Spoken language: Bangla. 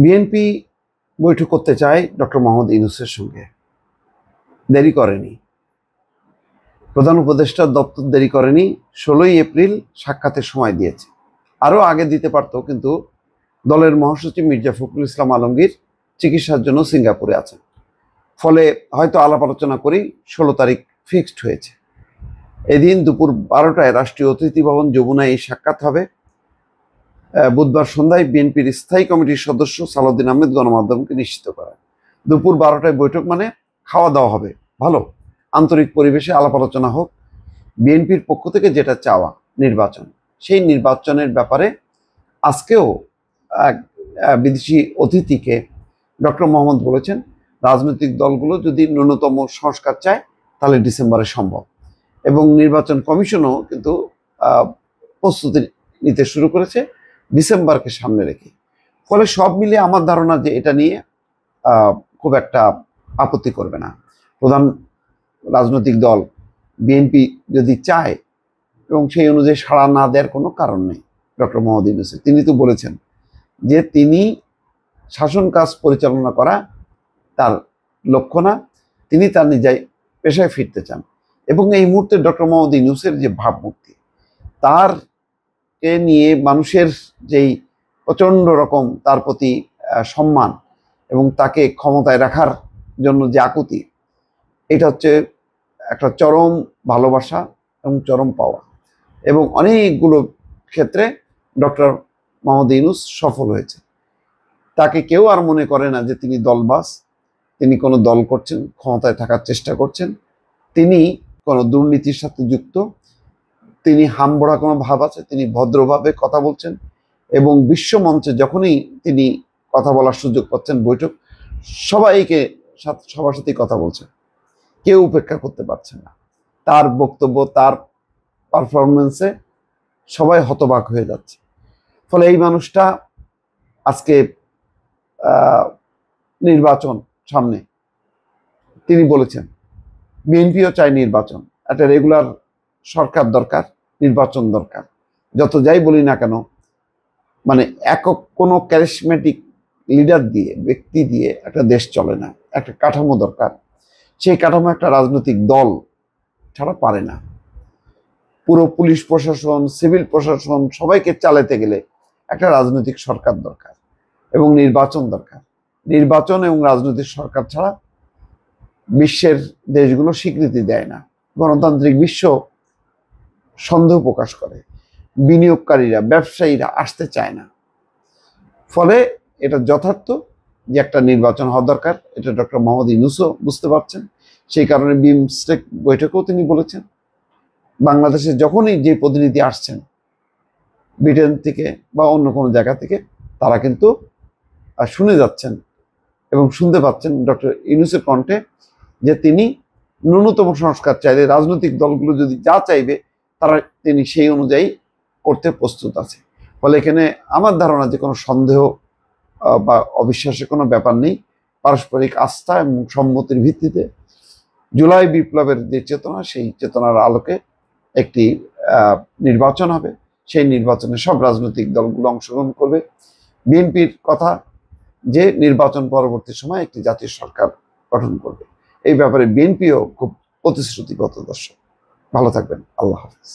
বিএনপি বৈঠক করতে চায় ডক্টর মোহাম্মদ ইউনূসের সঙ্গে, দেরি করেনি। প্রধান উপদেষ্টার দপ্তর দেরি করেনি, 16ই এপ্রিল সাক্ষাতের সময় দিয়েছে। আরও আগে দিতে পারত, কিন্তু দলের মহাসচিব মির্জা ফখরুল ইসলাম আলমগীর চিকিৎসার জন্য সিঙ্গাপুরে আছেন। ফলে হয়তো আলাপ আলোচনা করেই 16 তারিখ ফিক্সড হয়েছে। এদিন দুপুর 12টায় রাষ্ট্রীয় অতিথি ভবন যমুনায় এই সাক্ষাৎ হবে। বুধবার সন্ধ্যায় বিএনপির স্থায়ী কমিটির সদস্য সালাউদ্দিন আহমেদ গণমাধ্যমকে নিশ্চিত করেন, দুপুর 12টায় বৈঠক মানে খাওয়া দাওয়া হবে, ভালো আন্তরিক পরিবেশে আলাপ আলোচনা হোক। বিএনপির পক্ষ থেকে যেটা চাওয়া নির্বাচন, সেই নির্বাচনের ব্যাপারে আজকেও এক বিদেশি অতিথিকে ডক্টর মোহাম্মদ বলেছেন, রাজনৈতিক দলগুলো যদি ন্যূনতম সংস্কার চায় তাহলে ডিসেম্বরে সম্ভব। এবং নির্বাচন কমিশনও কিন্তু প্রস্তুতি নিতে শুরু করেছে ডিসেম্বরকে সামনে রেখে। ফলে সব মিলিয়ে আমার ধারণা যে এটা নিয়ে খুব একটা আপত্তি করবে না প্রধান রাজনৈতিক দল। বিএনপি যদি চায় এবং সেই অনুযায়ী সাড়া না দেওয়ার কোনো কারণ নেই ডক্টর মোহাম্মদ ইউনূসের। তিনি তো বলেছেন যে তিনি শাসন কাজ পরিচালনা করা তার লক্ষ্য না, তিনি তার নিজের পেশায় ফিরতে চান। এবং এই মুহূর্তে ডক্টর মোহাম্মদ ইউনূসের যে ভাবমূর্তি, তারকে নিয়ে মানুষের যেই প্রচণ্ড রকম তার প্রতি সম্মান এবং তাকে ক্ষমতায় রাখার জন্য যে আকুতি, এটা হচ্ছে একটা চরম ভালোবাসা এবং চরম পাওয়া। এবং অনেকগুলো ক্ষেত্রে ডক্টর মোহাম্মদ ইউনূস সফল হয়েছে। তাকে কেউ আর মনে করে না যে তিনি দলবাজ, তিনি কোনো দল করছেন, ক্ষমতায় থাকার চেষ্টা করছেন, তিনি কোনো দুর্নীতির সাথে যুক্ত, তিনি হামবড়া কোনো ভাব আছে, তিনি ভদ্রভাবে কথা বলছেন। এবং বিশ্বমঞ্চে যখনই তিনি কথা বলার সুযোগ পাচ্ছেন, বৈঠক সবাইকে সবার সাথেই কথা বলছেন, কেউ উপেক্ষা করতে পারছে না। তার বক্তব্য, তার পারফরমেন্সে সবাই হতবাক হয়ে যাচ্ছে। ফলে এই মানুষটা আজকে নির্বাচন সামনে, তিনি বলেছেন বিএনপিও চায় নির্বাচন, একটা রেগুলার সরকার দরকার, নির্বাচন দরকার। যত যাই বলি না কেন, মানে একক কোনো ক্যারিসমেটিক লিডার দিয়ে, ব্যক্তি দিয়ে একটা দেশ চলে না, একটা কাঠামো দরকার। সেই কাঠামো একটা রাজনৈতিক দল ছাড়া পারে না। পুরো পুলিশ প্রশাসন, সিভিল প্রশাসন সবাইকে চালাতে গেলে একটা রাজনৈতিক সরকার দরকার এবং নির্বাচন দরকার। নির্বাচন এবং রাজনৈতিক সরকার ছাড়া বিশ্বের দেশগুলো স্বীকৃতি দেয় না। গণতান্ত্রিক বিশ্ব সন্দেহ প্রকাশ করে, বিনিয়োগকারীরা, ব্যবসায়ীরা আসতে চায় না। ফলে এটা যথার্থ যে একটা নির্বাচন হওয়া দরকার, এটা ডক্টর মোহাম্মদ ইউনূসও বুঝতে পারছেন। সেই কারণে বিমস্টেক বৈঠকেও তিনি বলেছেন, বাংলাদেশে যখনই যে প্রতিনিধি আসছেন ব্রিটেন থেকে বা অন্য কোনো জায়গা থেকে, তারা কিন্তু শুনে যাচ্ছেন এবং শুনতে পাচ্ছেন ডক্টর ইউনূসের কণ্ঠে যে তিনি ন্যূনতম সংস্কার চাইলে রাজনৈতিক দলগুলো যদি যা চাইবে তিনি সেই অনুযায়ী করতে প্রস্তুত আছে। ফলে এখানে আমার ধারণা যে কোনো সন্দেহ বা অবিশ্বাসের কোনো ব্যাপার নেই। পারস্পরিক আস্থা এবং সম্মতির ভিত্তিতে জুলাই বিপ্লবের যে চেতনা, সেই চেতনার আলোকে একটি নির্বাচন হবে। সেই নির্বাচনে সব রাজনৈতিক দলগুলো অংশগ্রহণ করবে। বিএনপির কথা যে নির্বাচন পরবর্তী সময় একটি জাতীয় সরকার গঠন করবে, এই ব্যাপারে বিএনপিও খুব প্রতিশ্রুতিবদ্ধ। দর্শক ভালো থাকবেন, আল্লাহ হাফেজ।